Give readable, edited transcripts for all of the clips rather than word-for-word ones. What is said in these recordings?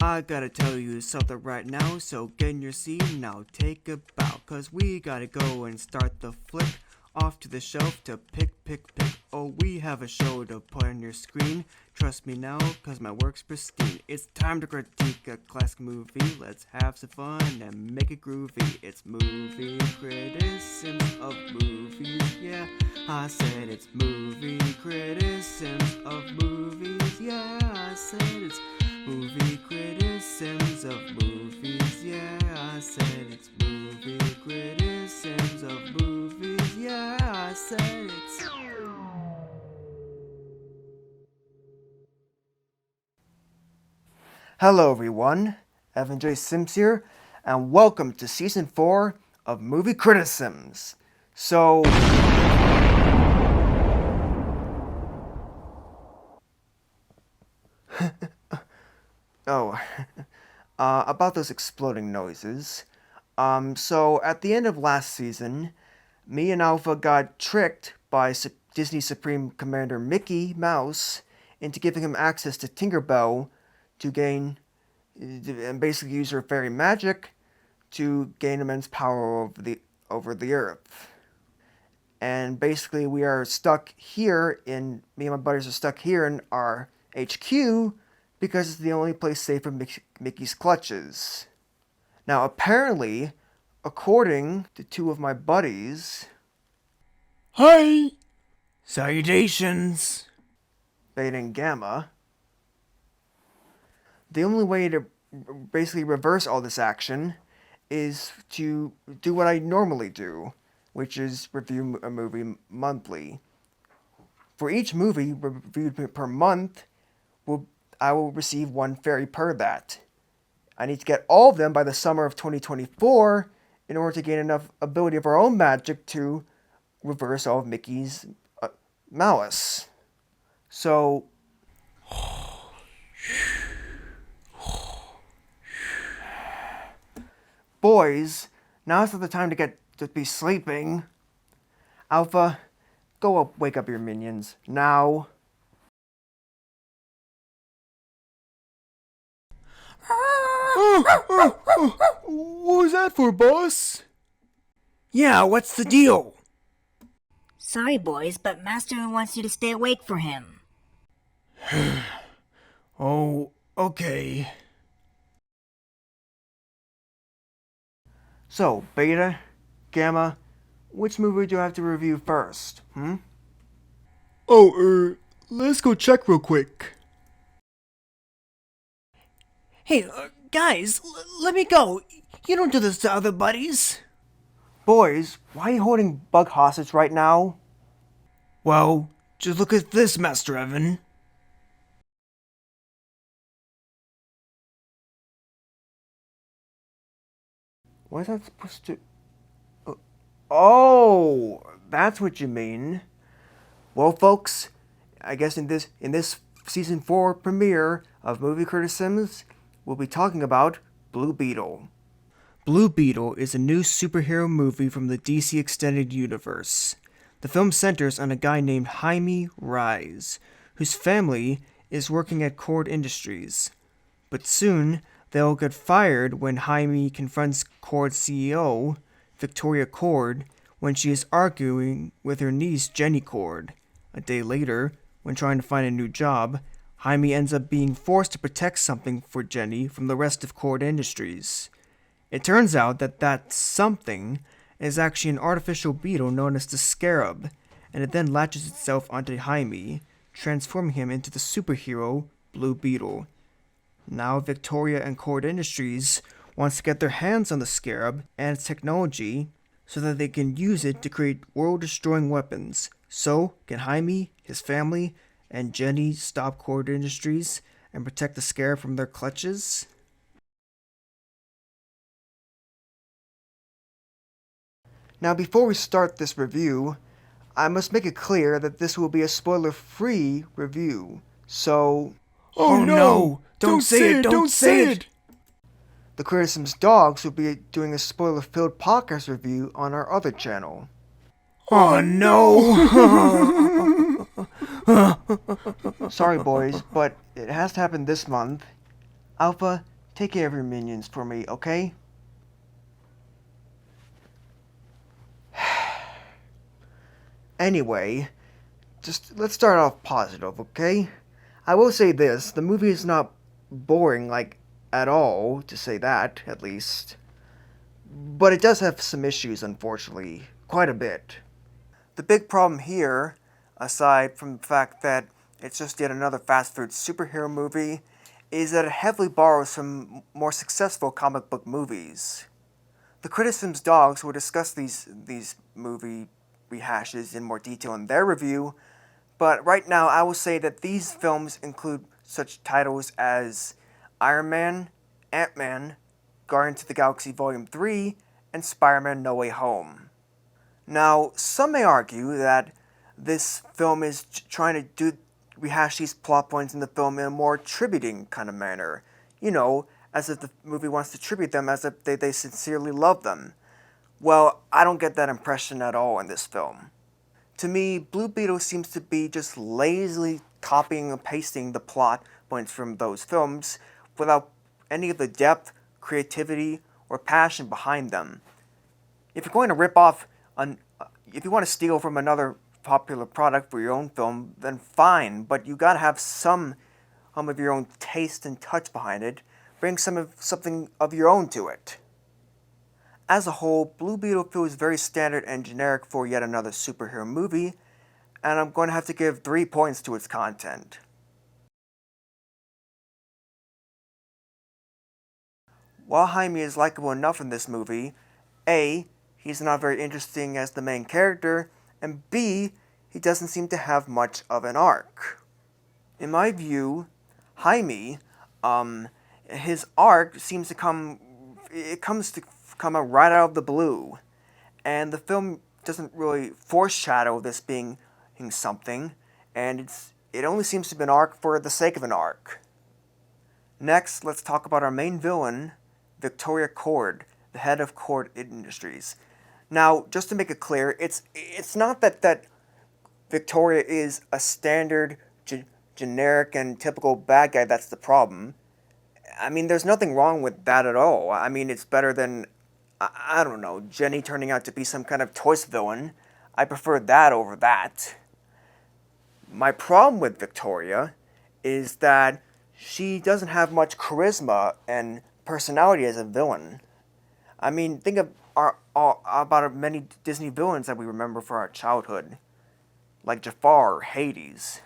I gotta tell you something right now, so get in your seat and now take a bow. Cause we gotta go and start the flick off to the shelf to pick. Oh, we have a show to put on your screen. Trust me now, cause my work's pristine. It's time to critique a classic movie. Let's have some fun and make it groovy. It's movie criticisms of movies, yeah. I said it's movie criticisms of movies, yeah. I said it's movie criticisms of movies, yeah. I said it's movie criticisms of movies, yeah. I said it's... Hello everyone, Evan&AudreyS here, and welcome to Season 4 of Movie Critisims. So... about those exploding noises. So at the end of last season, me and Alpha got tricked by Disney Supreme Commander Mickey Mouse into giving him access to Tinkerbell to gain, and basically use her fairy magic to gain immense power over the Earth. And basically we are stuck here me and my buddies are stuck here in our HQ because it's the only place safe from Mickey's clutches. Now apparently, according to two of my buddies... Hi! Salutations! Beta and Gamma. The only way to basically reverse all this action is to do what I normally do, which is review a movie monthly. For each movie reviewed per month, I will receive one fairy per that. I need to get all of them by the summer of 2024 in order to gain enough ability of our own magic to reverse all of Mickey's malice. So... Boys, now's not the time to be sleeping. Alpha, go up, wake up your minions, now. What was that for, boss? Yeah, what's the deal? Sorry, boys, but Master wants you to stay awake for him. Oh, okay. So, Beta, Gamma, which movie do I have to review first, let's go check real quick. Hey, guys, let me go. You don't do this to other buddies. Boys, why are you holding Bug hostage right now? Well, just look at this, Master Evan. What is that supposed to... Oh, that's what you mean. Well, folks, I guess in this Season 4 premiere of Movie Critisims, we'll be talking about Blue Beetle. Blue Beetle is a new superhero movie from the DC Extended Universe. The film centers on a guy named Jaime Rise, whose family is working at Cord Industries. But soon, they'll get fired when Jaime confronts Cord's CEO, Victoria Cord, when she is arguing with her niece Jenny Cord. A day later, when trying to find a new job, Jaime ends up being forced to protect something for Jenny from the rest of Cord Industries. It turns out that something is actually an artificial beetle known as the Scarab, and it then latches itself onto Jaime, transforming him into the superhero Blue Beetle. Now Victoria and Cord Industries wants to get their hands on the Scarab and its technology so that they can use it to create world-destroying weapons. So, can Jaime, his family, and Jenny stop Cord Industries and protect the Scarab from their clutches? Now, before we start this review, I must make it clear that this will be a spoiler-free review. So... Oh no! Don't say it! Don't say it! The Critisims dogs will be doing a spoiler-filled podcast review on our other channel. Oh no! Sorry, boys, but it has to happen this month. Alpha, take care of your minions for me, okay? Anyway, just let's start off positive, okay? I will say this, the movie is not boring, like, at all, to say that, at least. But it does have some issues, unfortunately. Quite a bit. The big problem here, aside from the fact that it's just yet another fast food superhero movie, is that it heavily borrows from more successful comic book movies. The Critisims dogs will discuss these movie rehashes in more detail in their review, but right now I will say that these films include such titles as Iron Man, Ant-Man, Guardians of the Galaxy Volume 3, and Spider-Man No Way Home. Now, some may argue that this film is trying to rehash these plot points in the film in a more tributing kind of manner. You know, as if the movie wants to tribute them as if they sincerely love them. Well, I don't get that impression at all in this film. To me, Blue Beetle seems to be just lazily copying and pasting the plot points from those films without any of the depth, creativity, or passion behind them. If you're going to rip off if you want to steal from another popular product for your own film, then fine, but you gotta have some of your own taste and touch behind it. Bring something of your own to it. As a whole, Blue Beetle feels very standard and generic for yet another superhero movie, and I'm going to have to give 3 points to its content. While Jaime is likable enough in this movie, A, he's not very interesting as the main character, and B, he doesn't seem to have much of an arc. In my view, Jaime, his arc seems to come out right out of the blue, and the film doesn't really foreshadow this being something, and it only seems to be an arc for the sake of an arc. Next, let's talk about our main villain, Victoria Cord, the head of Cord Industries. Now, just to make it clear, it's not that Victoria is a standard, generic, and typical bad guy that's the problem. I mean, there's nothing wrong with that at all. I mean, it's better than, I don't know, Jenny turning out to be some kind of choice villain. I prefer that over that. My problem with Victoria is that she doesn't have much charisma and personality as a villain. I mean, think of about many Disney villains that we remember from our childhood, like Jafar or Hades.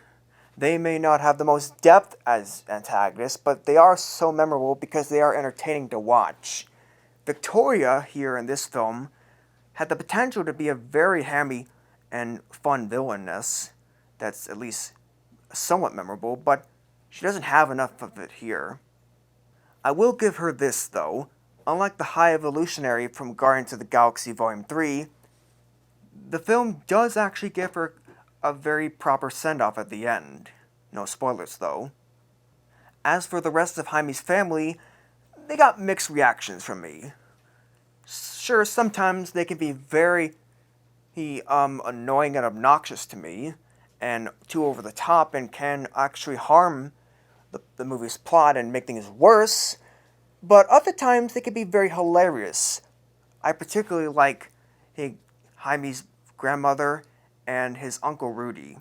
They may not have the most depth as antagonists, but they are so memorable because they are entertaining to watch. Victoria, here in this film, had the potential to be a very hammy and fun villainess that's at least somewhat memorable, but she doesn't have enough of it here. I will give her this, though. Unlike the High Evolutionary from Guardians of the Galaxy Volume 3, the film does actually give her a very proper send-off at the end. No spoilers, though. As for the rest of Jaime's family, they got mixed reactions from me. Sure, sometimes they can be very annoying and obnoxious to me, and too over the top, and can actually harm the movie's plot and make things worse, but other times they can be very hilarious. I particularly like Jaime's grandmother and his Uncle Rudy.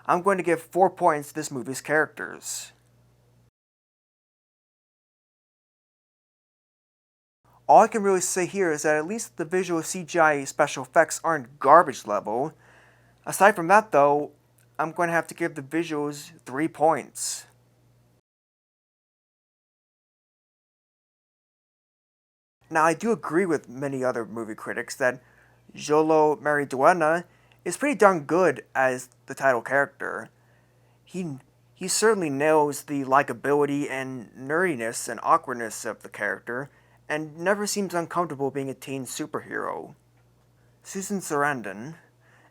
I'm going to give 4 points to this movie's characters. All I can really say here is that at least the visual CGI special effects aren't garbage level. Aside from that, though, I'm going to have to give the visuals 3 points. Now, I do agree with many other movie critics that Jolo Mariduena is pretty darn good as the title character. He certainly nails the likability and nerdiness and awkwardness of the character, and never seems uncomfortable being a teen superhero. Susan Sarandon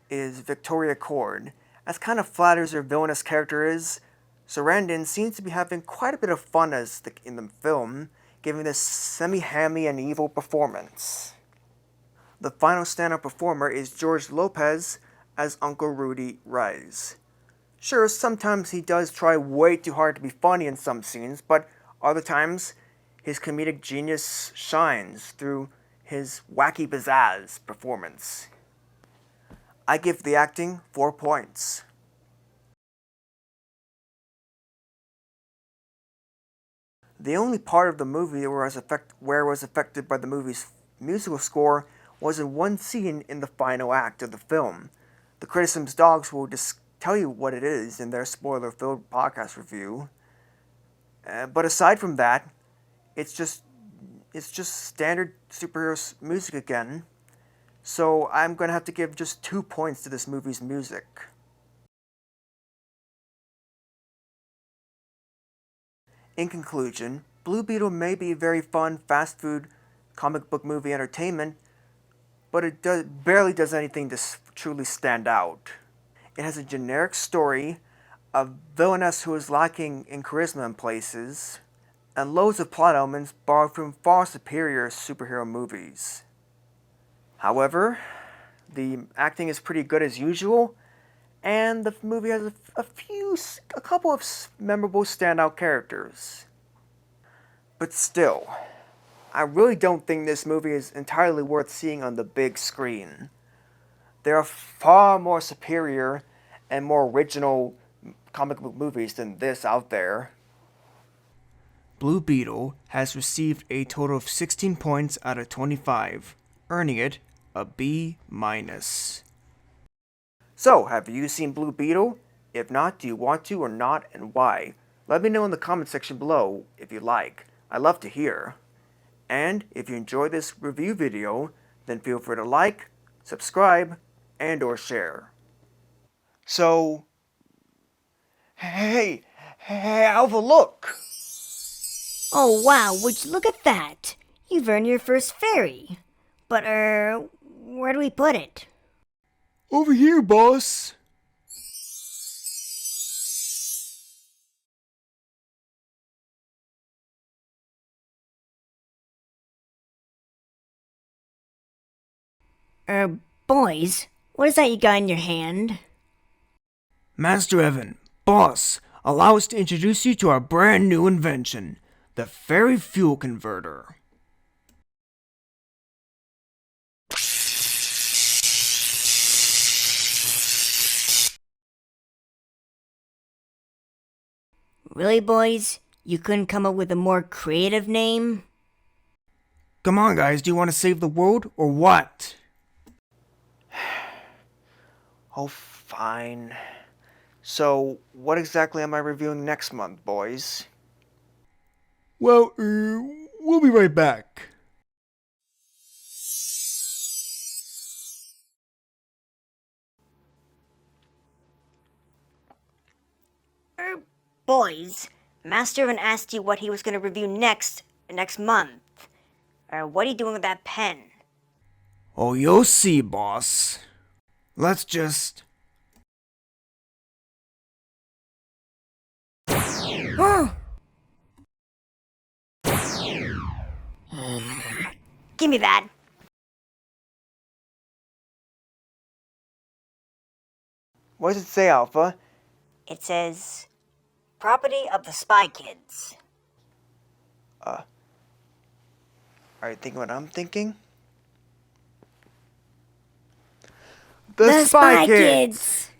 is Victoria Cord. As kind of flat as her villainous character is, Sarandon seems to be having quite a bit of fun in the film, giving this semi-hammy and evil performance. The final stand-up performer is George Lopez as Uncle Rudy Reyes. Sure, sometimes he does try way too hard to be funny in some scenes, but other times his comedic genius shines through his wacky pizzazz performance. I give the acting 4 points. The only part of the movie where it was affected by the movie's musical score was in one scene in the final act of the film. The Critisims dogs will just tell you what it is in their spoiler-filled podcast review. But aside from that, it's just standard superhero music again. So I'm going to have to give just 2 points to this movie's music. In conclusion, Blue Beetle may be a very fun fast food comic book movie entertainment, but it barely does anything to truly stand out. It has a generic story, a villainess who is lacking in charisma in places, and loads of plot elements borrowed from far superior superhero movies. However, the acting is pretty good as usual, and the movie has a couple of memorable standout characters. But still, I really don't think this movie is entirely worth seeing on the big screen. There are far more superior and more original comic book movies than this out there. Blue Beetle has received a total of 16 points out of 25, earning it a B-. So, have you seen Blue Beetle? If not, do you want to or not, and why? Let me know in the comment section below if you like. I'd love to hear. And if you enjoyed this review video, then feel free to like, subscribe, and or share. So, hey, Alpha, look! Oh wow, would you look at that? You've earned your first fairy. But, where do we put it? Over here, boss. Boys, what is that you got in your hand? Master Evan, boss, allow us to introduce you to our brand new invention, the Fairy Fuel Converter. Really, boys? You couldn't come up with a more creative name? Come on, guys, do you want to save the world or what? Oh, fine. So, what exactly am I reviewing next month, boys? Well, we'll be right back. Boys, Master Evan asked you what he was going to review next month. What are you doing with that pen? Oh, you'll see, boss. Let's just... Give me that. What does it say, Alpha? It says, property of the Spy Kids. Are you thinking what I'm thinking? The Spy Kids!